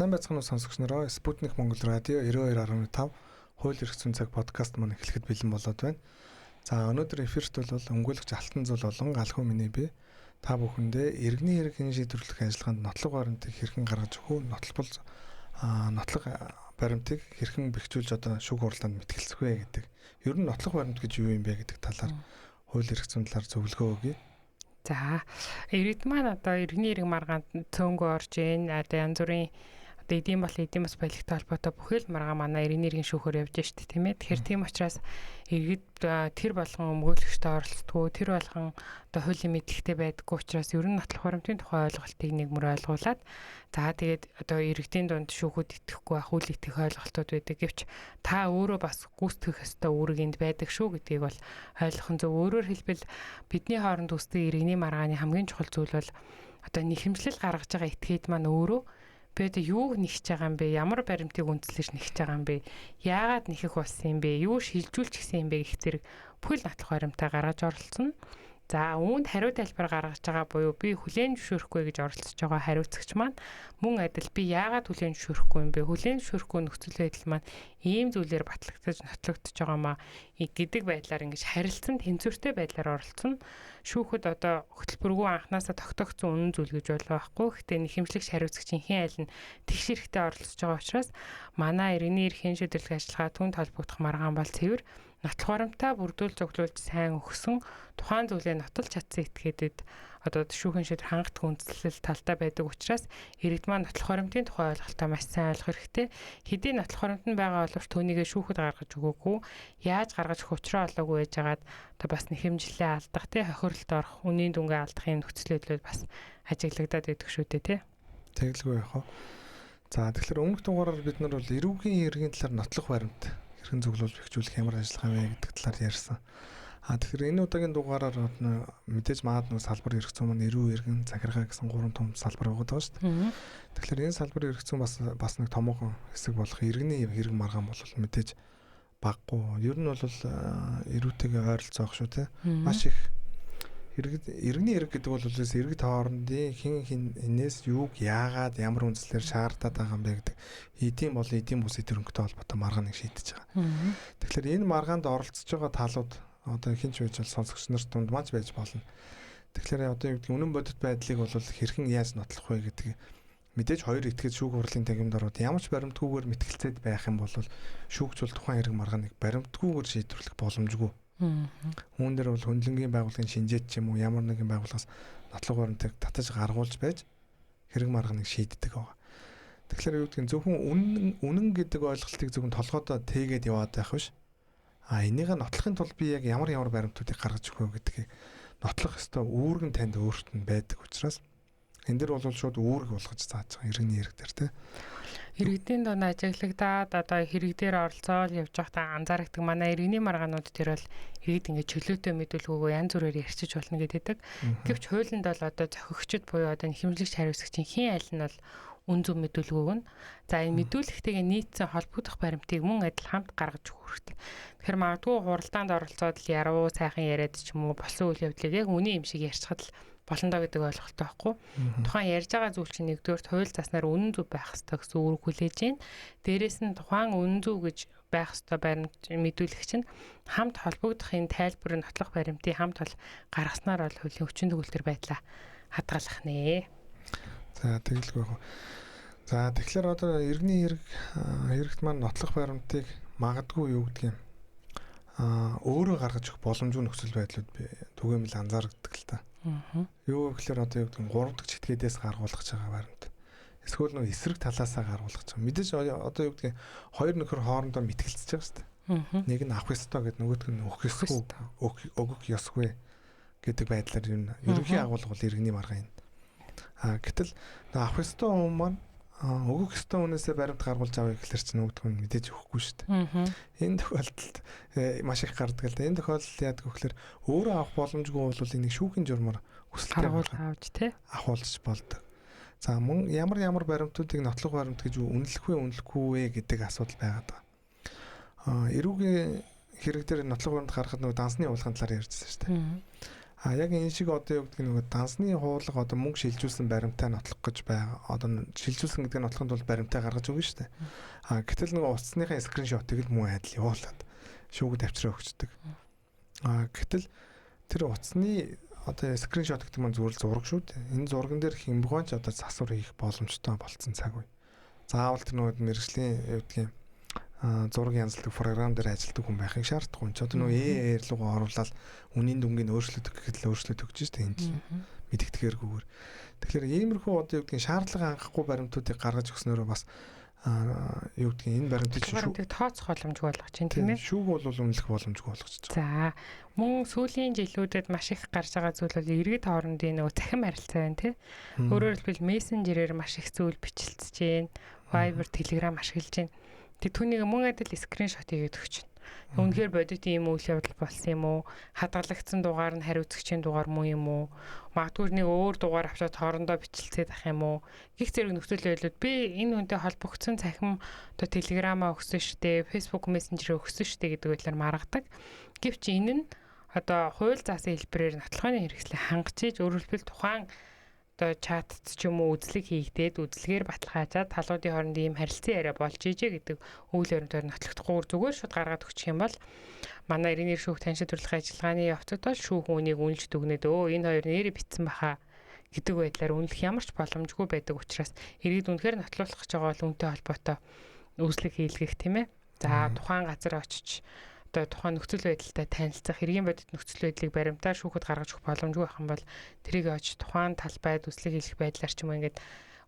Сайн байцгаана уу сонсогч нараа. Спутник Монгол радио 92.5 хууль эрх зүйн цаг подкаст маань эхлэхэд бэлэн болоод байна. За өнөөдөр эфирт бол өмгөөлөгч Алтан Зул болон Галхуу миний би та бүхэндээ иргэний эрхийн шийдвэрлэх ажиллагаанд нотлог баримтыг хэрхэн гаргаж өгөх, нотлог баримтыг хэрхэн бэхжүүлж одоо шүүх хурлаанд мэтгэлцэх вэ гэдэг. Ер нь нотлог баримт гэж юу юм бэ гэдэг талаар хууль эрх зүйн талаар зөвлөгөө өгье. За иргэд маань одоо иргэний эрх маргаанд цөөнгөө орж ийн. Одоо янз бүрийн одоо эдийн бас баялагтай холбоотой бүхэл маргаа манай иргэний эрхийн шүүхөөр явж штэ тийм ээ. Тэгэхээр тийм учраас иргэд тэр болгон өмгөөлөгчтэй оролцдгоо, тэр болгон одоо хуулийн мэдлэгтэй байдаггүй учраас ер нь нотлох баримтын тухай ойлголтыг нэг мөр ойлгуулад за тэгээд одоо иргэдийн дунд шүүхүүд итгэхгүй байх үл итгэх ойлголтууд байдаг. Гэвч та өөрөө бас гүйцэтгэх ёстой үүрэг энд байдаг шүү гэдгийг бол ойлгох нь зөв. Өөрөөр хэлбэл бидний хооронд үүсдэг иргэний маргааны хамгийн чухал зүйл бол одоо нэхэмжлэл гаргаж байгаа этгээд маань өөрөө би одоо юу нэгж байгаа юм бэ? Ямар баримтыг үндэслэж нэгж байгаа юм бэ? Яагаад нэхэх болсон юм бэ? Юу шилжүүлж гисэн юм бэ гэх зэрэг бүхэл нотлох баримтаа гаргаж оролцсон. За үүнд хариу тайлбар гаргаж байгаа буюу би хүлээн зөвшөөрөхгүй гэж оролцож байгаа хариуцагч маань мөн адил би яагаад хүлээн зөвшөөрөхгүй юм бэ? Хүлээн зөвшөөрөхгүй нөхцөл байдал маань ийм зүйлээр батлагдаж нотлогдож байгаамаа гэдэг байдлаар ингэж харилцан тэнцвэртэй байдлаар оролцсон. Шүүхэд одоо хөтөлбөргүй анханасаа тогтоогдсон үнэн зүйл гэж байхгүй. Гэхдээ нэхэмжлэгч хариуцагчийн хэн аль нь тэгш хэрэгтэй оролцож байгаа учраас манай иргэний эрхийн шийдвэрлэх ажиллагаа түн толбогдох маргаан бол цэвэр нотлох баримтаа бүрдүүл зөвлөж сайн өгсөн тухайн зүйлээ нотолж чадсан этгээдэд одоо шүүхийн шийдвэр хангалттай үндэслэл талтай байдаг учраас иргэд маань нотлох баримтын тухай ойлголтоо маш сайн ойлгох хэрэгтэй. Хэдийн нотлох баримт нь байгаа боловч түүнийгээ шүүхэд гаргаж өгөөгүй, яаж гаргаж өгөх учраа олоогүй байжгаад одоо бас нэхэмжлэлээ алдах, хохирлолд орох, үнийн дүнгээ алдахын нөхцөл байдлууд бас ажиглагдаад байдаг шүү дээ, тий. Тэгэлгүй яах вэ? За тэгэхээр өмнөх дугаараар бид нар бол эрүүгийн эргийн талаар нотлох баримт хэрхэн зөвлөж бэхжүүлэх ямар ажиллагаа вэ гэдэг талаар ярьсан. Тэгэхээр энэ удаагийн дугаараар мэдээж маад нэг салбар эрх зүйн маань эрүү эргэн захиргаа гэсэн гурван том салбар байгаа шүү дээ. Тэгэхээр энэ салбар эрх зүйн бас нэг томоохон хэсэг болох иргэний хэрэг маргаан бол мэдээж баггүй. Ер нь бол эрүүтэйгээ ойролцоох шүү те. Маш их иргэний эрэг гэдэг бол иргэд хоорондын хин энэс юуг яагаад ямар үндслээр шаардаад байгаа юм бэ гэдэг эдийн бол эдийн бус эдгэрэнтэй холбоотой маргааныг шийдэж байгаа. Тэгэхээр энэ маргаанд оролцож байгаа талууд одоо хинч байж бол сонсогч нарт дунд маань байж болно. Тэгэхээр одоо юу гэдэг үнэн бодит байдлыг бол хэрхэн яаж нотлох вэ гэдэг мэдээж хоёр этгээд шүүх хурлын тагимд ороод ямар ч баримтгүйгээр мэтгэлцээд байх юм бол шүүгч бол тухайн хэрэг маргааныг баримтгүйгээр шийдвэрлэх боломжгүй. Үүн дээр бол хөндлөнгийн байгууллагын шинжээч ч юм уу ямар нэгэн байгууллагаас нотлох баримтыг татаж гаргуулж байж хэрэг маргааныг шийддэг байгаа. Тэгэхээр юу гэдгийг зөвхөн үнэн гэдэг ойлголтыг зөвхөн толгойдоо тээгээд яваад байх биш. Энийг нотлохын тулд би яг ямар баримтуудыг гаргаж өгөх вэ гэдгийг нотлох ёстой үүрэг нь танд өөрт нь байдаг учраас энэ дэр бол шууд үүрэг болгож зааж байгаа иргэний эрэг дээр тий. Иргэдийн дунд ажиглагдаад одоо хэрэг дээр оролцоод явж байхдаа анзаардаг манай иргэний маргаанууд тэр бол иргэд ингээд чөлөөтэй мэдүүлгөөгөө янз бүрээр ярьчих болно гэдэг. Гэвч хуулинд бол одоо зохиогчд буюу одоо нэхэмжлэгч хариуцагчийн хэн аль нь бол үн зөв мэдүүлгөөг нь за энэ мэдүүлэгтэйгээ нийцсэн холбогдох баримтыг мөн адил хамт гаргаж өгөх хэрэгтэй. Тэгэхээр магадгүй хуралдаанд оролцоод л яруу сайхан яриад ч юм уу болсон үйл явдлыг яг үний юм шиг ярьчихад л болно доо гэдэг ойлголттой байхгүй. Тухайн ярьж байгаа зүйл чинь нэгдүгээр хууль заснаар үнэн зөв байх ёстой гэсэн үүрэг хүлээж байна. Дээрээс нь тухайн үнэн зөв гэж байх ёстой баримт мэдүүлэгч нь хамт холбогдох энэ тайлбарын нотлох баримтыг хамт бол гаргаснаар бол хуулийн хүчин төгөлдөр байдлаа хадгалах нэ. За тэгэлгүй яг. За тэгэхээр одоо иргэний хэрэгт маань нотлох баримтыг магадгүй юу гэдэг юм. Өөрөө гаргаж өгөх боломжгүй нөхцөл байдлууд түгээмэл анзаардаг л та. Юу гэхээр одоо юу гэдэг нь 3 дахь читгэдээс гаргуулах байгаа баримт. Эсвэл нэг эсрэг талаасаа гаргуулах байгаа. Мэдээж одоо юу гэдэг нь хоёр нөхөр хоорондоо мэтгэлцэж байгаа шүү дээ. Нэг нь авах ёстой гэдэг нөгөөдг нь өгөх ёсгүй, өгөх ёсгүй гэдэг байдлаар ерөнхий агуулга бол иргэний маргаан юм. Гэтэл авах ёстой хүн маань өгөх ёстой хүнээсээ баримт гаргуулж авъя гэхэлэр чинь нөгөөдг нь мэдээж өгөхгүй шүү дээ. Энэ тохиолдолд маш их гардаг л да. Энэ тохиолдолд яадаг вэ гэхээр өөрөө авах боломжгүй бол энийг шүүхийн журмаар хүсэлтээр авч тий авахулж болдог. За мөн ямар баримтуудыг нотлох баримт гэж үнэлэхгүй вэ гэдэг асуудал байгаад байгаа. Эрүүгийн хэрэг дээр нотлох баримт гаргахад нөгөө дансны явуулгын талаар ярьжсэн шүү дээ. Яг энэ шиг одоо юу гэдэг нөгөө дансны хуулга одоо мөнгө шилжүүлсэн баримтаа нотлох гэж байгаа. Одоо шилжүүлсэн гэдэг нь нотлохын тулд баримтаа гаргаж өгнө шүү дээ. Гэтэл нөгөө утасныхаа скриншотыг л мөн адил явуулаад шүүгд авчраа өгчдөг. Гэтэл тэр утасны одоо скриншот гэдэг маань зүгээр л зураг шүү дээ. Энэ зурган дээр хэмбэгоонч одоо засвар хийх боломжтой болсон цаг үе. Заавал тэр нөгөө мэргэжлийн юу гэдэг юм зураг янзлдаг програм дээр ажилладаг хүн байхыг шаардахгүй. Ч одоо нөгөө AR руугаа оруулаад үнийн дүнгийг өөрчлөлт гэхэд л өөрчлөлт өгч шүү дээ энд л мэдгэдгээргүйгээр. Тэгэхээр иймэрхүү одоо юу гэдгийг шаардлага хангахгүй баримтуудыг гаргаж өгснөөрөө бас юу гэдгийг энэ баримтыг тооцох боломжгүй болгож чинь тийм ээ. Шүүг бол үнэлэх боломжгүй болгож За байна. мөн сүүлийн жилүүдэд маш их гарч байгаа зүйл бол иргэд хоорондын нөгөө цахим харилцаа байна тий. Өөрөөр хэлбэл мессенжерээр маш их зүйл бичлэлцэж байна. Viber, Telegram ашиглаж байна. Тэг түүнийг мөн адил скриншот хийгээд өгч байна. Үнэхээр бодит ийм үйл явдал болсон юм уу? Хадгалагдсан дугаар нь хариуцагчийн дугаар муу юм уу? Магадгүй нэг өөр дугаар авчаад хоорондоо бичлцээд ах юм уу? Гих зэрэг нөхцөл байдлууд би энэ хүнтэй холбогдсон цахим одоо Telegram-аа өгсөн штэ, Facebook Messenger-ээр өгсөн штэ гэдэг байдлаар маргадаг. Гэвч энэ нь одоо хууль заасан хэлбэрээр нотлохын хэрэгслийг хангаж ийж өөрөөр хэлбэл тухайн одоо чатт ч юм уу үзлэг хийгдээд үзлэгээр баталгаажаад талуудын хооронд ийм харилцан яриа болж ижээ гэдэг үйл явдлаар нотлохдохгүйгээр зүгээр шууд гаргаад өгчих юм бол манай иргэний шүүх таньшил төрөлхийн ажиллагааны явцад бол шүүх үнийг үнэлж дүгнээд энэ хоёр нэрээ битсэн баха гэдэг байдлаар үнэлэх ямар ч боломжгүй байдаг учраас иргэд үнэхээр нотлуулах гэж байгаа бол үнтэй холбоотой үзлэг хийлгэх тийм ээ. За тухайн газар очиж одоо тухайн нөхцөл байдалтай танилцах, хэргийн бодит нөхцөл байдлыг баримтаар шүүхэд гаргаж өгөх боломжгүй байх юм бол тэрийг очиж тухайн талбайд үслэг хийх байдлаар ч юм уу ингээд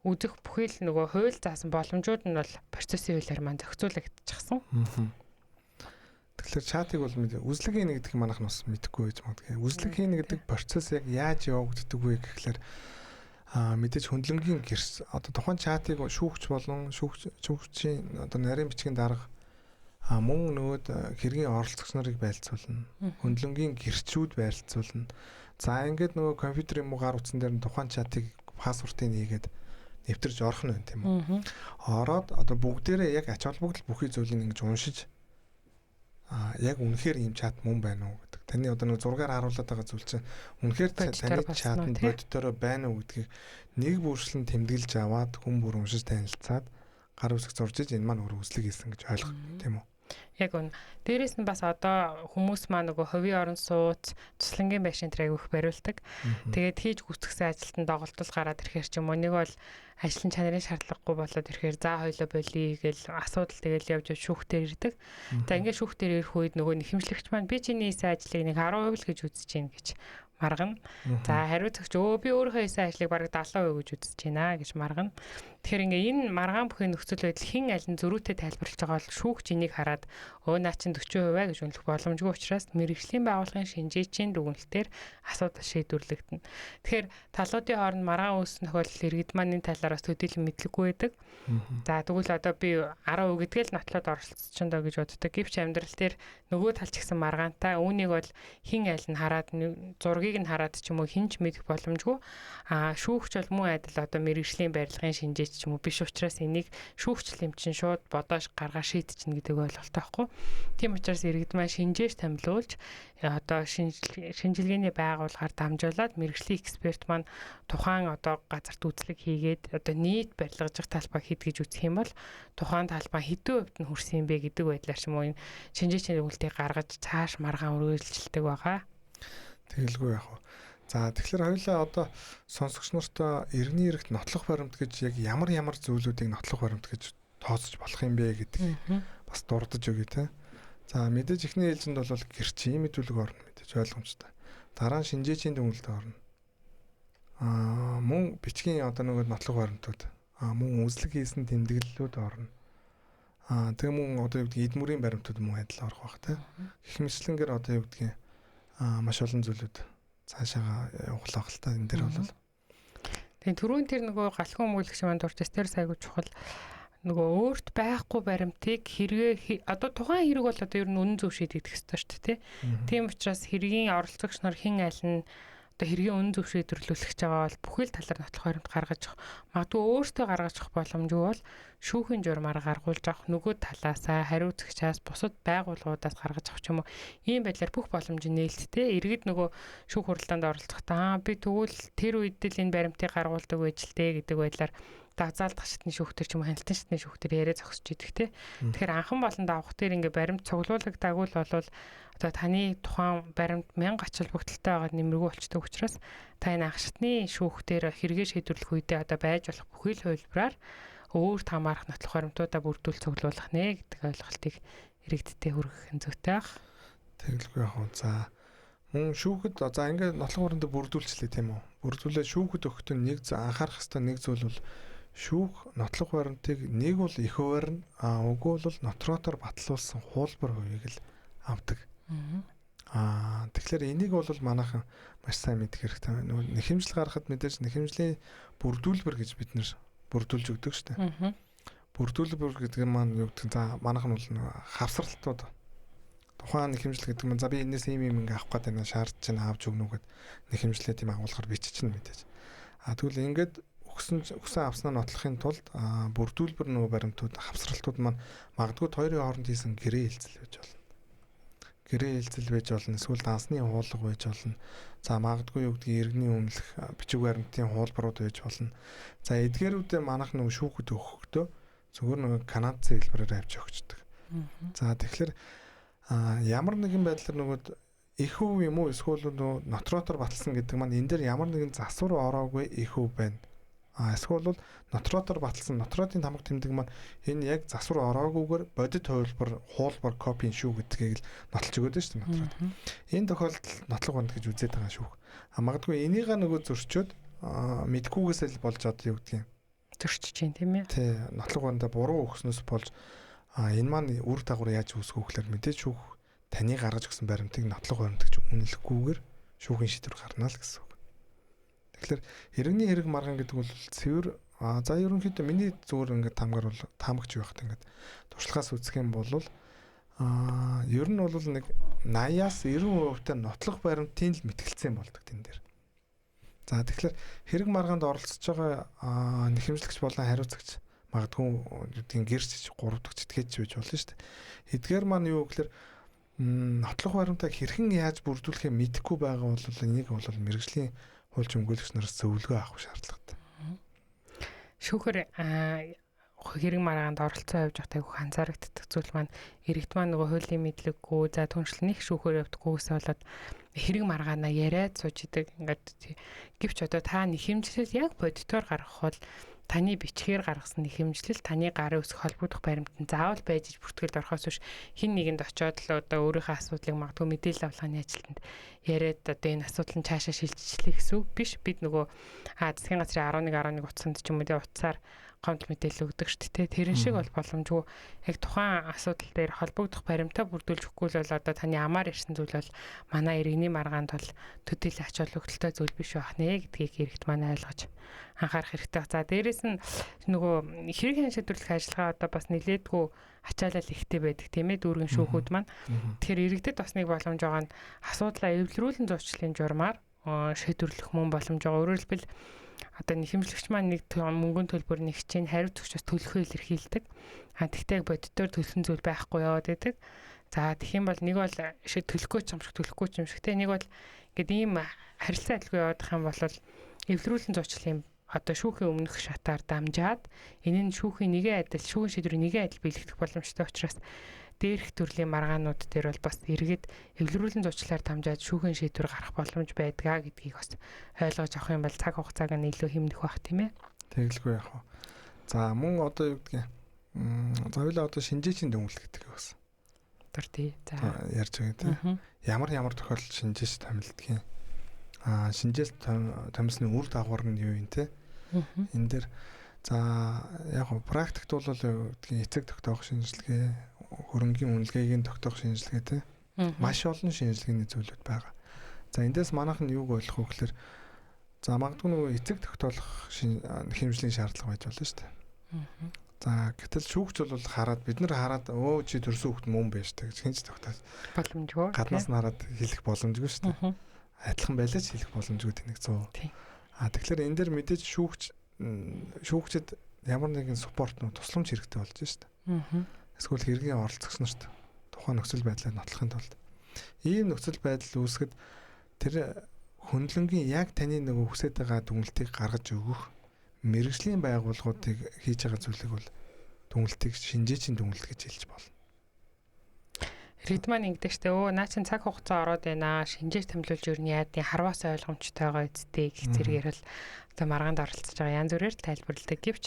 үзэх бүхэл нөгөө хууль заасан боломжууд нь бол процессын хуулиар маань зохицуулагдчихсан. Тэгэхээр чатыг бол үзлэг хийнэ гэдэг манайх нь бас мэдэхгүй байж магадгүй. Үзлэг хийнэ гэдэг процесс яг яаж явагддаг вэ гэхлээр мэдээж хөндлөнгийн гэрс одоо тухайн чатыг шүүгч болон шүүгчийн одоо нарийн бичгийн дарга мөн нөгөө хэргийн оролцогч нарыг байлцуулна. Хөндлөнгийн гэрчүүд байлцуулна. За ингээд нөгөө компьютерийн гар утсан дээр нь тухайн чатыг пассвортыг нээгээд нэвтэрч орох нь байна тийм үү. Ороод одоо бүгдээрээ яг ач холбогдол бүхий зүйлийг ингэж уншиж яг үнэхээр ийм чат мөн байна уу гэдэг. Таны одоо нэг зургаар харуулдаг байгаа зүйл чинь үнэхээр таны чатанд бодитоор байна уу гэдгийг нэг бүршлэн тэмдэглэж аваад хүн бүр уншиж танилцаад гар үсэг зурж иж энэ маань өөр үзлэг хийсэн гэж ойлгох тийм үү. Яг үн. Дээрээс нь бас одоо хүмүүс маань нөгөө хувийн орон сууц, туслангийн байшин тэрэг өгөх бариулдаг. Тэгээд хийж гүйцэтгэсэн ажилтнанд доголдол гараад ирэхээр ч юм уу нэг бол ажлын чанарын шаардлагагүй болоод ирэхээр за хоёлоо болиё гэл асуудал тэгэл явж шүүхтэр ирдэг. За ингээд шүүхтэр ирэх үед нөгөө нэхэмжлэгч маань би чиний хийсэн ажлыг нэг 10% л гэж үзэж гин гэж маргана. За хариуцагч би өөрөө хийсэн ажлыг бараг 70% гэж үзэж байна гэж маргана. Тэгэхээр ингээ энэ маргаан бүхий нөхцөл байдал хэн аль нь зөрүүтэй тайлбарлаж байгаа бол шүүгч энийг хараад наа чин 40% гэж үнэлэх боломжгүй учраас мэргэжлийн байгууллагын шинжээчийн дүгнэлтээр асуудал шийдвэрлэгдэнэ. Тэгэхээр талуудын хооронд маргаан үүссэн тохиолдол иргэд маань энэ талаар бас төдийлөн мэдлэггүй байдаг. За тэгвэл одоо би 10% гэдгээ л нотлоод оролцсон доо гэж боддог. Гэвч амьдрал дээр нөгөө тал ч гэсэн маргаантай үүнийг бол хэн аль нь хараад зургийг нь хараад ч юм уу хинч мэдэх боломжгүй. Шүүгч бол мөн адил одоо мэргэжлийн барилгын шинжээч ч юм уу биш учраас энийг шүүгчлэм чинь шууд бодоош гаргаа шийдчихнэ гэдэг ойлголттой байхгүй. Тийм учраас иргэд маань шинжээш томилуулж одоо шинжилгээний байгууллагаар дамжуулаад мэргэжлийн эксперт маань тухайн одоо газарт үзлэг хийгээд одоо нийт барилгажих талбай хэд гэж үзэх юм бол тухайн талбай хэдэн хувьд нь хүрсэн юм бэ гэдэг байдлаар ч юм уу энэ шинжээчийн өгүүлтийг гаргаж цааш маргаан үргэлжилдэг байгаа. Тэгэлгүй яах вэ? За тэгэхээр хоёулаа одоо сонсогч нарт иргэний эрхт нотлох баримт гэж яг ямар зүйлүүдийг нотлох баримт гэж тооцож болох юм бэ гэдэг бас дурдж өгье те. За мэдээж эхний ээлжинд бол гэрчийн мэдүүлэг орно мэдээж ойлгомжтой. Дараа нь шинжээчийн дүгнэлт орно. Мөн бичгийн одоо нөгөө нотлох баримтууд мөн үзлэг хийсэн тэмдэглэлүүд орно. Тэгээ мөн одоо юу гэдэг эдмүрийн баримтууд мөн адил орох бах те. Гэх мэтлэнгээр одоо юу гэдгийг маш олон зүйлүүд цаашаа явуулах л та энэ дэр бол. Тэгээ түрүүн тэр нөгөө галхуу мөглөгч маань дурж тэр сайгүй чухал нөгөө өөрт байхгүй баримтыг хэрэгээ одоо тухайн хэрэг бол одоо ер нь үнэн зөв шийдэгдэх ёстой шүү дээ тийм учраас хэргийн оролцогч нар хэн аль нь одоо хэргийн үнэн зөв шийдвэрлүүлэх гэж байгаа бол бүхэл талаар нотлох баримт гаргаж авах. Магадгүй өөртөө гаргаж авах боломжгүй бол шүүхийн журмаар гаргуулж авах, нөгөө талаасаа хариуцагчаас бусад байгууллагуудаас гаргаж авах ч юм уу. Ийм байдлаар бүх боломж нээлттэй. Иргэд нөгөө шүүх хуралдаанд оролцохдоо би тэгвэл тэр үед л энэ баримтыг гаргуулдаг байж л дээ гэдэг байдлаар давзаалдах шатны шүүхтэр ч юм уу хяналтын шатны шүүхтэр яриа зогсож идэх те. Тэгэхээр анхан болонд авах тэр ингээ баримт цуглуулагдаагүй л болвол одоо таны тухайн баримт 1000 ачаал бүгдэлтэй байгаад нэмэргүй болчдөг учраас та энэ анх шатны шүүхтэр хэрэгээ шийдвэрлэх үедээ одоо байж болох бүхэл хувилбараар өөрт хамаарах нотлох баримтуудаа бүрдүүл цуглуулах нэ гэдэг ойлголтыг иргэдтэй хүргэх нь зүйтэй баг. Тэгэлгүй яг уу. За мөн шүүхэд за ингээд нотлох баримтаа бүрдүүлчлээ тийм үү. Бүрдүүлээ шүүхэд өгөхдөө нэг анхаарах хэвээр нэг зүйл бол шүүх нотлох баримтыг нэг бол их хуваар нь үгүй бол нотротоор батлуулсан хуулбар хувийг л авдаг. Тэгэхээр энийг бол манайхан маш сайн мэдэх хэрэгтэй. Нөгөө нэхэмжил гаргахад мэдээж нэхэмжлийн бүрдүүлбэр гэж бид нэр бүрдүүлж өгдөг шүү дээ. Бүрдүүлбэр гэдэг нь маань юу гэдэг за манайхан бол хавсралтууд тухайн нэхэмжил гэдэг нь за би энэс ийм ингээ авах гээд байна шаардж чинь авч өгнө гэд нэхэмжлээ тийм агуулгаар биччихнэ мэдээж. Тэгвэл ингээд өгсөн авснаа нотлохын тулд бүрдүүлбэр нөгөө баримтууд хавсралтууд маань магадгүй хоёрын хооронд хийсэн гэрээ хэлцэл байж болно. Гэрээ хэлцэл байж болно. Эсвэл дансны хуулга байж болно. За магадгүй юу гэдгийг иргэний өмнөх бичиг баримтын хуулбарууд байж болно. За эдгээрүүдээ манайх нөгөө шүүхэд өгөхдөө зөвхөн нөгөө канадын хэлбэрээр авч өгчдөг. За тэгэхээр ямар нэгэн байдлаар нөгөө их хөв юм уу эсвэл нөгөө нотротоор баталсан гэдэг маань энэ дээр ямар нэгэн засвар ороогүй их хөв байна. Эсвэл бол нотротоор баталсан нотротын тамга тэмдэг маань энэ яг засвар ороогүйгээр бодит хуулбар копийн шүү гэдгийг л нотолж өгöd нь шүү дээ нотрот. Энэ тохиолдолд нотлох баримт гэж үзээд байгаа шүү. Магадгүй энийгээ нөгөө зөрчөөд мэдгүйгээсээ л болж одоо юу гэдгийг зөрчиж чинь тийм ээ. Тий, нотлох баримтаа буруу өгснөөс болж энэ маань үр дагавар яаж үүсгэх гэхээр мэдээж шүүх таны гаргаж өгсөн баримтыг нотлох баримт гэж үнэлэхгүйгээр шүүхийн шийдвэр гарна л гэсэн. Тэгэхээр иргэний хэрэг маргаан гэдэг бол цэвэр за ерөнхийдөө миний зүгээр ингээд тамгаар бол таамагч байхад ингээд туршлагаас үзэх юм бол ер нь бол нэг 80-аас 90% та нотлох баримтын л мэтгэлцсэн болдог тэн дээр. За тэгэхээр хэрэг маргаанд оролцож байгаа нэхэмжлэгч болон хариуцагч магадгүй тийм гэрч 3 дахь этгээч байж болно шүү дээ. Эдгээр маань юу гэхээр нотлох баримтаа хэрхэн яаж бүрдүүлэхээ мэдэхгүй байгаа бол энийг бол мэргэжлийн хууль өмгөөлөгч нараас зөвлөгөө авах шаардлагатай. Шүүхэр хэрэг маргаанд оролцоо явж байхдаа айгүй анзаарэгддэг зүйл маань иргэд маань нөгөө хуулийн мэдлэггүй за түншлэх шүүхөр явдаггүйгээс болоод хэрэг маргаанаа яриад сууж идэг. Ингээд гэвч одоо та нэхэмжлэл яг бодитоор гаргах бол таны бичгээр гаргасан нэхэмжлэл таны гарын үсэх холбогдох баримтанд заавал байж бүртгэлд орохоос биш хин нэгэнд очиод л одоо өөрийнхөө асуудлыг магадгүй мэдээлэл авлагын ажилтнанд яриад одоо энэ асуудал нь цаашаа шилжчихлээ гэсэн үг биш. Бид нөгөө засгийн газрын 11 утсанд ч юм уу утсаар гомдол мэдээлэл өгдөг шүү дээ. Тэрэн шиг бол боломжгүй яг тухайн асуудал дээр холбогдох баримтаа бүрдүүлж өгөхгүй л бол одоо таны амаар ирсэн зүйл бол манай иргэний маргаанд бол төдийлөн ач холбогдолтой зүйл биш байх нэ гэдгийг иргэд маань ойлгож анхаарах хэрэгтэй. За дээрэс нь нөгөө хэрэг шийдвэрлэх ажиллагаа одоо бас нэлээдгүй ачаалал ихтэй байдаг тийм ээ дүүргэн шүүхүүд маань. Тэгэхээр иргэдэд бас нэг боломж байгаа нь асуудлаа эвлэрүүлэн зурчлалын журмаар шийдвэрлэх мөн боломж байгаа. Өөрөөр хэлбэл одоо нэхэмжлэгч маань нэг мөнгөний төлбөр нэг чинь хариуцагчаас төлөхөө илэрхийлдэг. Тэгтээ бодитоор төлсөн зүйл байхгүй яваад байдаг. За тэгэх юм бол нэг бол төлөхгүй ч юм шиг төлөхгүй ч юм шиг те нэг бол ингээд ийм харилцаа адилгүй явах юм бол эвлэрүүлэн зурчлалын одоо шүүхийн өмнөх шатаар дамжаад энэ нь шүүхийн нэгэн адил шүүхийн шийдвэрийн нэгэн адил биелэгдэх боломжтой учраас дээрх төрлийн маргаанууд дээр бол бас иргэд эвлэрүүлэн зурчлалаар дамжаад шүүхийн шийдвэр гарах боломж байдгаа гэдгийг бас ойлгож авах юм бол цаг хугацааг нь илүү хэмнэх байх тийм ээ. Тэгэлгүй яах вэ? За мөн одоо юу гэдгийг за хоёлаа одоо шинжээчийн дүгнэлт гэдэг бас. Тэр тий. За ярьж байгаа тийм. Ямар тохиолдолд шинжээч томилдгийг шинжээс томсны үр дагавар нь юу юм те? Энэ дээр за яг практикт бол гэдгийг эцэг тогтоох шинжилгээ, хөрөнгийн үнэлгээгийн тогтоох шинжилгээ те. Маш олон шинжилгээний зүйлүүд байгаа. За эндээс манайх нь юуг ойлгох вэ гэхээр за магадгүй нөгөө эцэг тогтоох хэмжлийн шаардлага байж болно шүү дээ. За гэтэл шүүгч бол хараад бид нар хараад өө чи төрсөн хүүхэд мөн байж та гэж хинч тогтоож боломжгүй. Гаднаас нь хараад хэлэх боломжгүй шүү дээ. адилхан байлаа ч хэлэх боломжгүй тэнэг 100. Тийм. Тэгэхээр энэ дээр мэдээж шүүгчд ямар нэгэн суппорт нөө тусламж хэрэгтэй болж шүү дээ. Эсвэл хэргийн оролцогч нарт тухайн нөхцөл байдлыг нотлохын тулд ийм нөхцөл байдал үүсгэхэд тэр хөндлөнгийн яг таны нөгөө хүсэж байгаа дүгнэлтийг гаргаж өгөх мэргэжлийн байгууллагуудыг хийж байгаа зүйлийг бол дүгнэлтийг шинжээчийн дүгнэлт гэж хэлж болно. Иргэд маань ингэдэг штэ наа чин цаг хугацаа ороод байна шинжээж томилуулж юу яадын харваас ойлгомжтойгоо эцтэй гэх зэрэгээр л одоо маргаанд оролцож байгаа янз бүрээр тайлбарладаг гэвч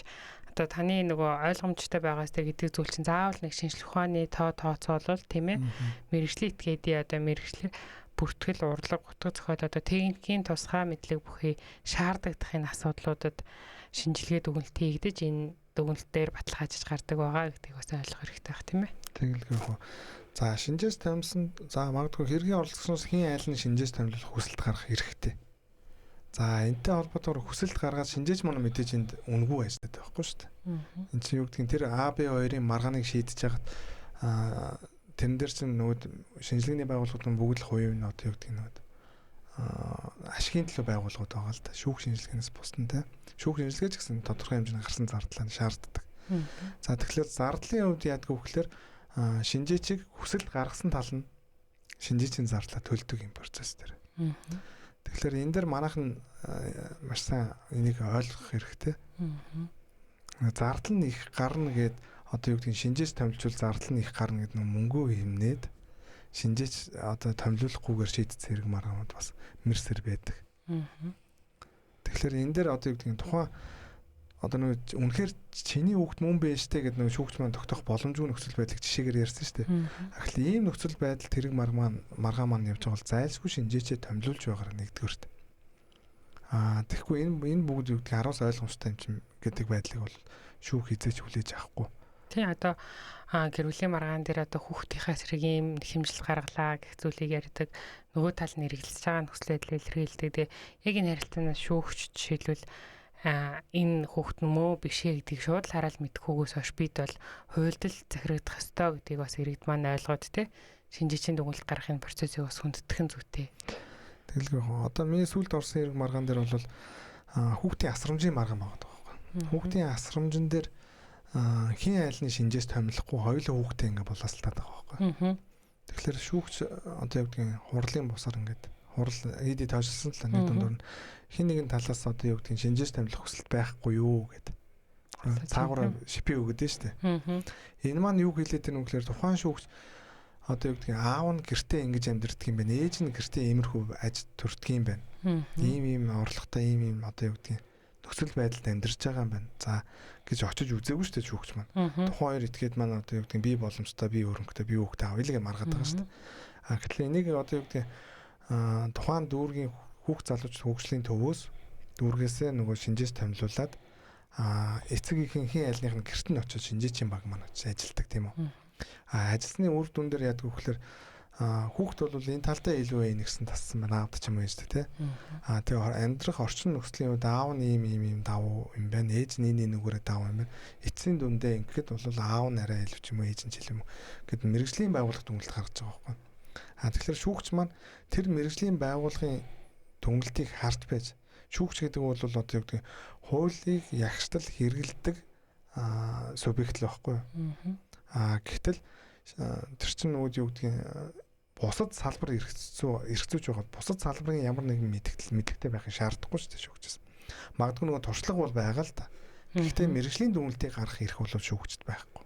одоо таны нөгөө ойлгомжтой байгаас тэ гэдэг зүйл чинь заавал нэг шинжлэх ухааны тооцоолол тийм ээ мэрэгжлийн этгээдийн одоо мэрэгжлийн бүртгэл урлаг гутгах зохиол одоо техникийн тусгай мэдлэг бүхий шаардлагадахын асуудлуудад шинжилгээ дүгнэлт хийгдэж энэ дүгнэлтээр баталгаажиж гардаг байгаа гэдгийг бас ойлгох хэрэгтэй байх тийм ээ. Тэгэлгүй хөө. За шинжээс томилсон за магадгүй хэргийн оролцогчноос хин айл нь шинжээс томилуулах хүсэлт гаргах хэрэгтэй. За энэтэй холбоотойгоор хүсэлт гаргаад шинжээч манай мэдээж энд үнгүй ажилладаг байхгүй шүү дээ. Энд чинь юу гэдгийг тэр AB2-ын маргааныг шийдэж хагаад тэрэн дээр чинь нөгөө шинжилгээний байгууллагууд нь бүгд л хувийн одоо юу гэдгийг нөгөө ашигын төлөө байгууллагууд байгаа л да. Шүүх шинжилгээнээс бусдын те. Шүүх шинжилгээ ч гэсэн тодорхой хэмжээний гарсан зардлаа шаарддаг. За тэгэхээр зардлын хувьд яадаг вэ гэхээр шинжээчийг хүсэлт гаргасан тал нь шинжээчийн зарлаа төлдөг юм процесс дээр. Тэгэхээр энэ дээр манайхан маш сайн энийг ойлгох хэрэгтэй. Зардал нь их гарна гэд одоо юу гэдгийг шинжээс томилжуул зардал нь их гарна гэдэг нь мөнгөө хэмнээд шинжээч одоо томилуулахгүйгээр шийдсэн хэрэг маргаанууд бас мэрсэр байдаг. Тэгэхээр энэ дээр одоо юу гэдгийг тухайн одоо нэг үнэхээр чиний хүүхд мөн байж тээ гэдэг нэг шүүгч маань тогтоох боломжгүй нөхцөл байдлыг жишээгээр ярьсан шүү дээ. Ахил ийм нөхцөл байдал тэрэг маргаан маань явж байгаа бол зайлшгүй шинжээчээ томилуулж байгаараа нэгдүгээрт. Тэгэхгүй энэ бүгд юу гэдгийг хараас ойлгомжтой юм чинь гэдэг байдлыг бол шүүх хизээч хүлээж авахгүй. Тийм одоо гэр бүлийн маргаан дээр одоо хүүхдийнхээ зэрэг ийм хэмжил гаргалаа гэх зүйлийг ярьдаг. Нөгөө тал нь хэрэгжилж байгаа нөхцөл байдлыг илэрхийлдэг. Тэгээ яг энэ харилцаанаас шүүгч жишээлбэл энэ хүүхэд нь мөө биш ээ гэдгийг шууд л хараад мэдхгүйгээс хойш бид бол хуульдал захирагдах ёстой гэдгийг бас иргэд маань ойлгоод те шинжээчийн дүгнэлт гаргахын процессыг бас хүндэтгэн зүйтэй. Тэгэлгүй одоо миний сүлд орсон хэрэг маргаан дээр бол хүүхдийн асрамжийн маргаан байгаа байхгүй. Хүүхдийн асрамжин дээр хин айлны шинжээс томилохгүй хоёулаа хүүхдээ ингээ боловсралтаад байгаа байхгүй. Тэгэхээр шүүгч одоо юу гэдгийг хурлын бусаар ингээд хурал эдий тоожсон л нэг дундуур хин нэгэн талаас одоо юу гэдгийг шинжээс томилох хүсэлт байхгүй юу гэдэг. Цаагаараа шипи өгöd нь штэ. Энэ маань юу хэлээд байна вэ гэхээр тухайн шүүгч одоо юу гэдгийг аав нь гэртээ ингэж амьдэрдэг юм байна. Ээж нь гэртээ иймэрхүү аж төрдөг юм байна. Ийм орлоготой ийм одоо юу гэдгийг нөхцөл байдалд амьдарч байгаа юм байна. За гэж очиж үзээгүй шүү дээ шүүгч маань. Тухайн хоёр этгээд маань одоо юу гэдгийг би боломжтой, би өрөнгөтэй, би хүүхдээ авъя гэж маргаад байгаа шүү дээ. Тэгэхээр энийг одоо юу гэдгийг тухайн дүүргийн хүүхд залууч хөгжлийн төвөөс дүүргээсээ нөгөө шинжээс томилуулад эцэгийнхэн хин айлных нь гэрт нь очиж шинжээчийн баг маань очиж ажилдаг тийм үү. Ажилсны үр дүн дээр яадаг вэ гэхээр хүүхд бол энэ талдаа илүү нэгсэн тассан байна аавд ч юм уу шүү дээ. Тэгээ амьдрах орчин нөхцөлийн үед аав нь ийм давуу юм байна. Ээж нь энэ нүгээрээ давуу юм байна. Эцсийн дүндээ ингэхэд бол аав нь арай илүү ч юм уу ээж нь ч юм уу гэд мэрэгжлийн байгууллага дүгнэлт гаргаж байгаа байхгүй. Тэгэхээр шүүгч маань тэр мэрэгжлийн байгууллагын дүгнэлтийг харж байж шүүгч гэдэг бол одоо юу гэдэг хуулийг ягштал хэрэгэлдэг субъект л байхгүй. Гэтэл тэр чинь нөгөө юу гэдгийг бусад салбар эрхцүүж байгаа. Бусад салбарын ямар нэгэн мэдээлэлтэй байхын шаардлагагүй шүү дээ шүүгчээс. Магадгүй нөгөө туршлага бол байгаа л да. Гэхдээ мэрэгжлийн дүгнэлтийг гаргах эрх бол шүүгчд байхгүй.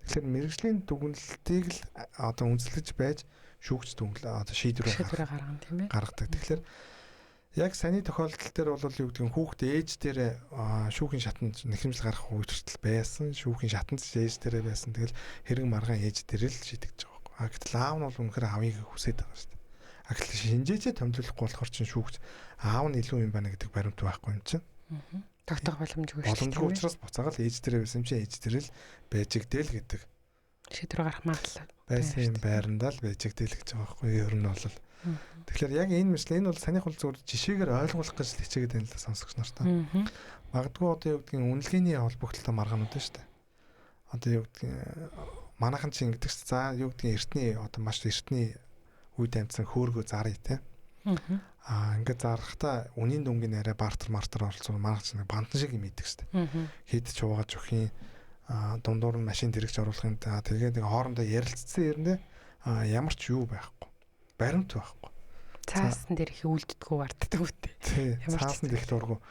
Тэгэхээр мэрэгжлийн дүгнэлтийг л одоо үндэслэж байж шүүгч дүгнэлт одоо шийдвэр гаргана тийм ээ. Гаргадаг. Тэгэхээр яг саний тохиолдол дээр бол юу гэдэг нь хүүхд ээж дээр шүүхийн шатанд нэхэмжил гаргах үйлчлэл байсан. Шүүхийн шатанд ээж дээр байсан. Тэгэл хэрэг маргаан ээж дээр л шийдэж байгаа. Гэтэл аав нь бол үнэхээр аавыг хүсээд байгаа шүү дээ. Гэтэл шинжээчээ томилуулахгүй болохоор чинь шүүгч аав нь илүү юм байна гэдэг баримт байхгүй юм чинь. Тогтоох боломжгүй шүү дээ. Боломжгүй учраас буцаагаад ээж дээр байсан чинь ээж дээр л байжигдэл гэдэг. Шийдвэр гарах магадлал байсан юм байрандаа л байжигдэл гэж байгаа байхгүй ер нь бол. Тэгэхээр яг энэ мэтлээ энэ бол санийх бол зөвхөн жишээгээр ойлгуулах гэж хичээгээд байна л да сонсогч нартаа. Магадгүй одоо юу гэдгийг үнэлгээний холбогдлолтой маргаанууд шүү дээ. Одоо юу гэдгийг манайхан чинь ингэдэг за юу гэдгийг эртний одоо маш эртний үед амьдсан хөөргөө зарыг те. Ингээд зарахтаа үнийн дүнгийн арай бартер оролцоо маргач нэг бандан шиг юм идэг штэ. Хэд ч уугаж өгхийн дундуур нь машин дэрэгч оруулахын тэгээд нэг хоорондоо ярилцсан юм ямар ч юу байхгүй. Баримт байхгүй. Цаасан дээр их үлддэггүй барддаг үтэй. Тий. Цаасан дээр их дургу.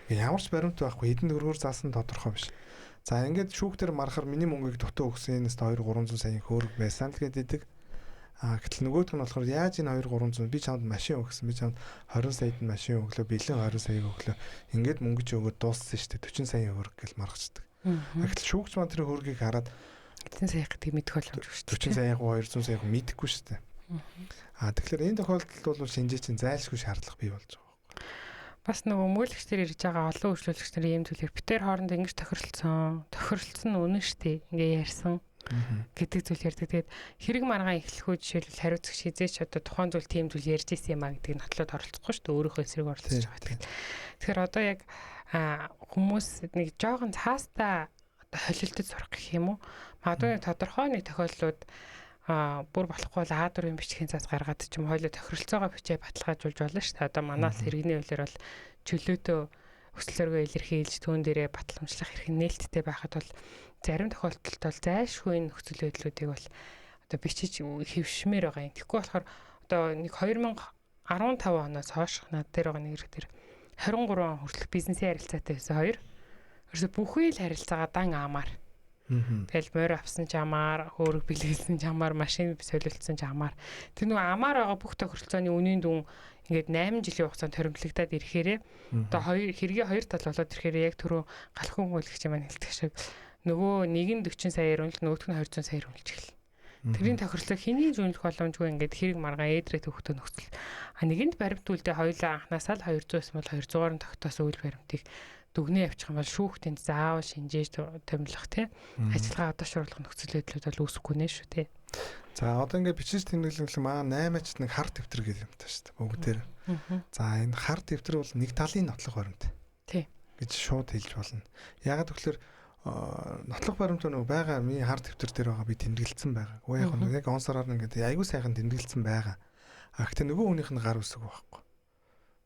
Ямар ч баримт байхгүй. Хэдэн төгрөгөөр заасан тодорхой биш. За ингээд шүүхтэр марахаар миний мөнгийг дутуу өгсөнээс 2-300 сая хөрөг байсан л гэдэг. Гэтэл нөгөөх нь болохоор яаж энэ 2-300 би чамд машин өгсөн. Би чамд 20 саяд нь машин өглөө, бэлэн 20 саяг өглөө. Ингээд мөнгөж өгөөд дууссан шүү дээ. 40 сая хөрөг гэл маргацдаг. Гэтэл шүүгч маань тэр хөргийг хараад эдэн сая гэдэг мэдэх боломжгүй шүү дээ. 40 сая 200 сая мэдэхгүй шүү дээ. Тэгэхээр энэ тохиолдолд бол шинжээ чинь зайлшгүй шаардлага бий болж байгаа. Бас нөгөө мөөлөгчдөр ирж байгаа олон үйлчлүүлэгчдэр ийм зүйлээр битээр хооронд ингэж тохиролцсон нь үнэн шүү дээ. Ингээ ярьсан гэдэг зүйл ярьдаг. Тэгээд хэрэг маргаан эхлэхүү жишээлбэл хариуцагч хизээч одоо тухайн зүйл тийм зүйл ярьж исэн юм а гэдгийг нотлоод оролцохгүй шүү дээ. Өөрийнхөө эсрэг оролцож байгаа. Тэгэхээр одоо яг хүмүүс нэг жоохон цаастаа одоо холилдож сурах гэх юм уу? Магадгүй тодорхой нэг тохиолдлууд бүр болохгүй л А4-ийн бичгийн цаас гаргаад ч юм хоёлоо тохиролцоогоо бичээ баталгаажуулж болно шүү дээ. Одоо манай л иргэний хуулиар бол чөлөөтөө өсөлтөөргөө илэрхийлж түүн дээрээ батламжлах хэрэг нээлттэй байхад бол зарим тохиолдолд бол зайлшгүй нөхцөл байдлуудыг бол одоо бичиж хэвшмээр байгаа юм. Тэгэхгүй болохоор одоо нэг 2015 оноос хойш над дээр байгаа нэг хэрэг 23 он хүртэлх бизнесийн харилцаатай байсан хоёр. Ерөөсө бүхий л харилцаагаа дан аамаар. Тэгэл морь авсан ч амаар, хөөрөг бэлгэлсэн ч амаар, машин солилцсон ч амаар. Тэр нөгөө амаар байгаа бүх тохиролцооны үнийн дүн ингээд 8 жилийн хугацаанд торимтлагдаад ирэхээрээ одоо хэргийн хоёр тал болоод ирэхээрээ яг түрүү галхын хөлөгч юм хэлдэг шиг нөгөө нэг нь 40 саяар үнэлж нөгөөх нь 200 саяар үнэлж эхэлнэ. Тэрийн тохиролцоо хэний зүүнлэх боломжгүй ингээд хэрэг маргаан ээдрээ төвхтөө нөхцөл. Нэгэнт баримт үлдээ хоёулаа анханасаа л 200-с бол 200-аар нь тогтоосон үйл баримтыг дүгнээ авчих юм бол шүүхтэнд заавал шинжээж томилох тий ажиллагаа одоо шууруулах нөхцөл байдлууд бол үүсэхгүй нэ шүү тий. За одоо ингээд бичиж тэмдэглэл маа 8-аач нэг хар дэвтэр гэдэг юм таа шүү дээ бүгдээр. За энэ хар дэвтэр бол нэг талын нотлох баримт. Тий. гэж шууд хэлж болно. Ягаад гэвэл нотлох баримт нэг байгаа миний хар дэвтэр дээр байгаа би тэмдэглэсэн байгаа. Уу яг он сараар ингээд айгүй сайхан тэмдэглэсэн байгаа. Гэхдээ нөгөө хүнийх нь гар үсэг байхгүй.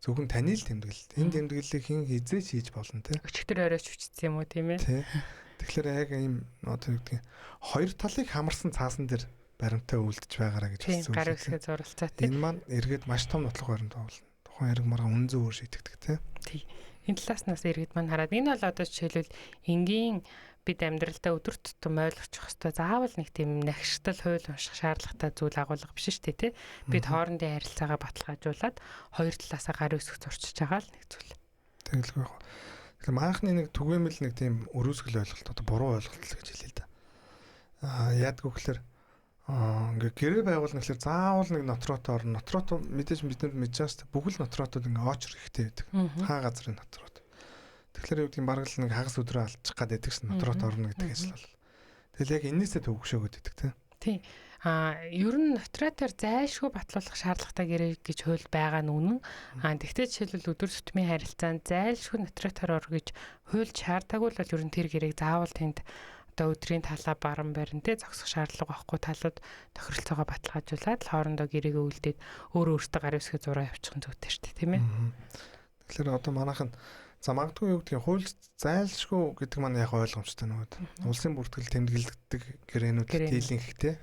Зөвхөн таны л тэмдэглэлт. Энэ тэмдэглэлийг хэн хизээч хийж болно те. Өчигдөр оройч хүчсэн юм уу тийм ээ. Тэгэхээр яг ийм одоо юу гэдэг хоёр талыг хамарсан цаасан дээр баримтаа үлдэж байгаараа гэж хэлсэн. Гар үсгээ зуралцаа Энэ тийм. маань эргээд маш том нотлох баримт болно. Тухайн хэрэг маргаан үнэн зөв шийдэгдэг те. Тийм. Энэ талаас нас эргээд маань хараад энэ бол одоо жишээлбэл энгийн бид амьдралдаа өдөр тутам ойлгочих хэвээр заавал нэг тийм нахиштал хууль унших шаардлагатай зүйл агуулга биш шүү дээ тий. Бид хоорондын харилцаагаа баталгаажуулаад хоёр талаасаа гар үсгэж зурчиж байгаа л нэг зүйл. Тэгэлгүй яг. Тэгэхээр маахны нэг түгээмэл нэг тийм өрөөсгөл ойлголт одоо буруу ойлголт л гэж хэлээ л да. Яадгүй гэхээр ингээ гэрээ байгуулна гэхээр заавал нэг нотрото орно. Нотрото мэдээж бид нар мэдж байгаа шүү дээ. Бүх л нотротод ингээ очр ихтэй байдаг. Хаа газрын нотрот. Тэгэхээр юу гэдгийг бараг л нэг хагас өдрөө алчих гад байдаг шин нотрот орно гэдэг ажил бол. Тэгэл яг энээсээ төвөгшөөгөөд байдаг тийм. Тий. Ер нь нотротоор зайлшгүй батлуулах шаардлагатай гэрээ гэж хууль байгаа нь үнэн. Тэгвэл жишээлбэл өдөр тутмын харилцаанд зайлшгүй нотротоор ор гэж хууль шаардаагүй л ер нь тэр гэрээг заавал тэнд одоо өдрийн талаа баран барин тэ зогсох шаардлага байхгүй талууд тохиролцоогоо баталгаажуулаад хоорондоо гэрээгээ үлдээд өөрөө өөртөө гар үсгээ зураа явуучих нь зүйтэй шүү дээ тийм ээ. Тэгэхээр одоо манайхан за магадгүй юу гэдгийг хууль зайлшгүй гэдэг маань яг ойлгомжтой нөгөө. Улсын бүртгэл тэмдэглэгддэг гэрээнүүд дийлэн ихтэй.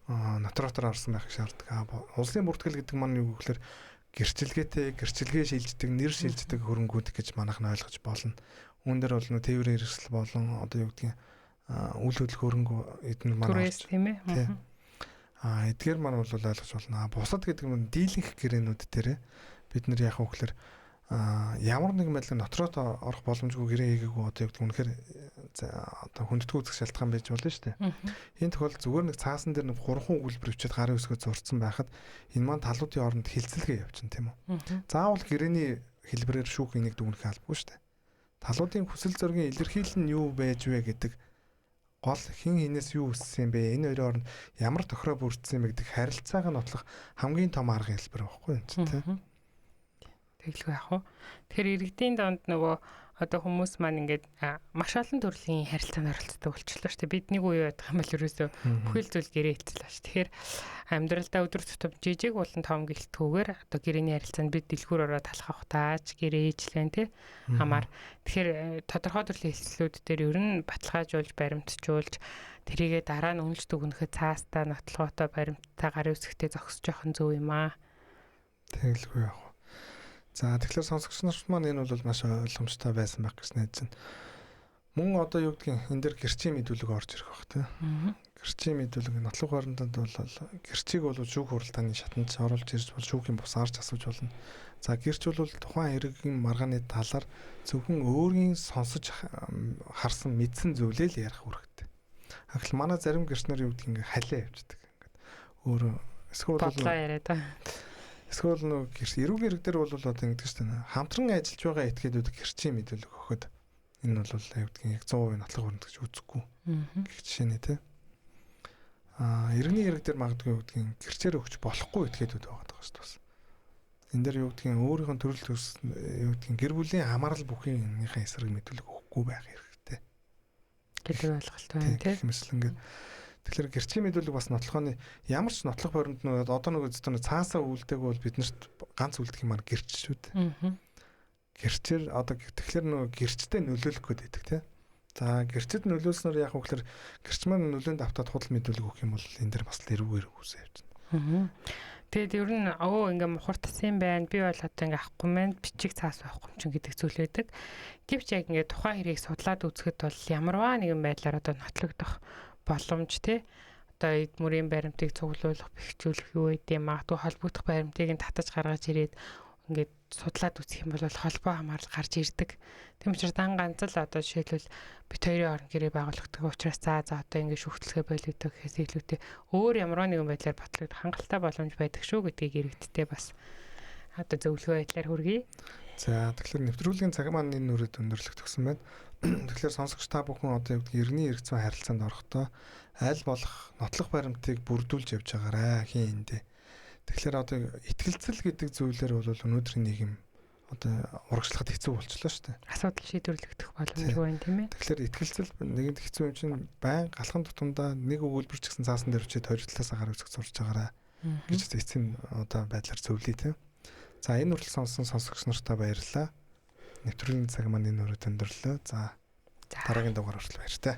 Нотротоор орсон байх шаарддаг. Улсын бүртгэл гэдэг маань юу гэхээр гэрчилгээтэй, гэрчилгээ шилждэг, нэр шилждэг хөрөнгүүд гэж манайхан ойлгож болно. Үүн дээр бол нөгөө тээврийн хэрэгсэл болон одоо юу гэдгийг үйл хөдлөх хөрөнгө эдгээр маань түрээс тийм ээ. Эдгээр маань бол ойлгож болно. Бусад гэдэг нь дийлэнх гэрээнүүд дээр бид нар яг хөөхлөр ямар нэгэн байдлаар нотрот орох боломжгүй гэрээ хийгээгүй одоо яг үнэхээр одоо хүндэтгүү үзэх шалтгаан байж болно шүү дээ. Энэ тохиолдолд зүгээр нэг цаасан дээр нэг 3 өгүүлбэр өчөд гарын өсгөө зурцсан байхад энэ маань талуудын хооронд хилцэлгээ явчихна тийм үү. Заавал гэрээний хэлбэрээр шүүх энийг дүгнэх албагүй шүү дээ. Талуудын хүсэл зоригийн илэрхийлэл нь юу байж вэ гэдэг гол хин хинээс юу үссэн бэ? Энэ хоёрын хооронд ямар тохироо бүрдсэн бэ гэдэг харилцааг нь нотлох хамгийн том арга хэлбэр байхгүй юм чинь тийм. Тэглгүй яах вэ? Тэгэхээр иргэдийн донд нөгөө одоо хүмүүс маань ингээд маш олон төрлийн харилцаанд оролцдог болчихлоо шүү дээ. Бид нэг үе байдаг юм бол ерөөсөө бүхэл зүйл гэрээ хэлцэлээ шүү. Тэгэхээр амьдралдаа өдөр тутам жижиг болон том гэлтгүүгээр одоо гэрээний харилцаанд бид дэлгүүр ороод талхах тааж гэрээ ээжлэн тий хамаар. Тэгэхээр тодорхой төрлийн хэлцлүүд дээр ер нь баталгаажуулж баримтжуулж тэрийгээ дараа нь үнэлж дүгнэхэд цаастаа нотлоготой баримттай гарын үсгтээ зогсож явах нь зөв юм аа. Тэгэлгүй яг. За тэгэхээр сонсогч нар маань энэ бол маш ойлгомжтой байсан байх гэж найдаж байна. Мөн одоо юу гэдгийг энэ дэр гэрчийн мэдүүлэг орж ирэх бах тий. Гэрчийн мэдүүлэг нотлох баримтанд бол гэрчийг бол шүүх хуралдааны шатанд оруулж ирж бол шүүхийн бус арч асууж болно. За гэрч бол тухайн хэргийн маргааны талаар зөвхөн өөрийн сонсож харсан мэдсэн зүйлээ л ярих үүрэгтэй. Хагл манай зарим гэрч нар юу гэдгийг ингээ халиа явждаг. Ингээд өөрөө эсвэл бодлоо яриад та. Эсвэл нэг гэрч эрүүг хэрэг дээр бол одоо ингэдэг шүү дээ. Хамтран ажиллаж байгаа этгээдүүд гэрчийн мэдүүлэг өгөхөд энэ бол юу гэдгийг яг 100% нотлох баримт гэж үзэхгүй. Гэх жишээ нэ тий. Иргэний хэрэг дээр магадгүй юу гэдгийг гэрчээр өгч болохгүй этгээдүүд байгаа шүү дээ. Энэ дээр юу гэдгийг өөрийнх нь төрөл төс юу гэдгийг гэр бүлийн хамаарал бүхнийхээ эсрэг мэдүүлэг өгөхгүй байх хэрэгтэй. Гэдэг ойлголт байна тий. مثل ингээд тэгэхээр гэрчийн мэдүүлэг бас нотлохооны ямар ч нотлох баримт нь одоо нэг зөвхөн цаасаа үлдээг бол биднэрт ганц үлдэх юм аа гэрч шүү дээ. Гэрчээр одоо тэгэхээр нөгөө гэрчтэй нөлөөлөх гээд байдаг тий. За гэрчэд нөлөөлснөөр яг хөөхлөр гэрч маань нөлөөнд автаад худал мэдүүлэг өгөх юм бол энэ дэр бас л эрүүгээр үсэ явж байна. Тэгэд ер нь ингээ мухартсан байна. Би бол одоо ингээ ахгүй мэн бичиг цаас байхгүй юм чинь гэдэг зүйл байдаг. Гэвч яг ингээ тухайн хэрийг судлаад үзэхэд бол ямарваа нэгэн байдлаар одоо нотлогдох боломж тий. Одоо эд мөрийн баримтыг цуглуулах, бэхжүүлэх юу гэдэг юм магадгүй холбогдох баримтыг нь татаж гаргаж ирээд ингээд судлаад үзэх юм бол холбоо хамаарал гарч ирдэг. Тийм учраас дан ганц л одоо жишээлбэл бит хоёрын орон гэрээ байгуулагддаг учраас за одоо ингээд шүүхтлэгээ боловдог гэхээс илүүтэй өөр ямар нэгэн байдлаар батлагдах хангалттай боломж байдаг шүү гэдгийг иргэдтэй бас одоо зөвлөгөө байдлаар хүргэе. За тэгэхээр нэвтрүүлгийн цаг маань энэ нүрээд өндөрлөх төгсөн байна. Тэгэхээр сонсогч та бүхэн одоо юу гэдэг иргэний эрх зүйн харилцаанд орохдоо аль болох нотлох баримтыг бүрдүүлж явж байгаарай хин эндээ. Тэгэхээр одоо итгэлцэл гэдэг зүйлээр бол өнөөдрийн нийгэм одоо урагшлахад хэцүү болчихлоо шүү дээ. Асуудал шийдвэрлэгдэх боломжгүй байна тийм ээ. Тэгэхээр итгэлцэл нэгэнд хэцүү юм чинь байн галхан тутамдаа нэг өгүүлбэр ч гэсэн цаасан дээр өчид хоёр талаасаа гар үзэх сурч байгаарай гэж эцсийн одоо байдлаар зөвлөе тийм. За энэ хүртэл сонссон сонсогч нартаа баярлалаа. Нэвтрүүлгийн цаг маань энэ өрөөнд өндөрлөө. За дараагийн дугаар хүртэл баяр таа.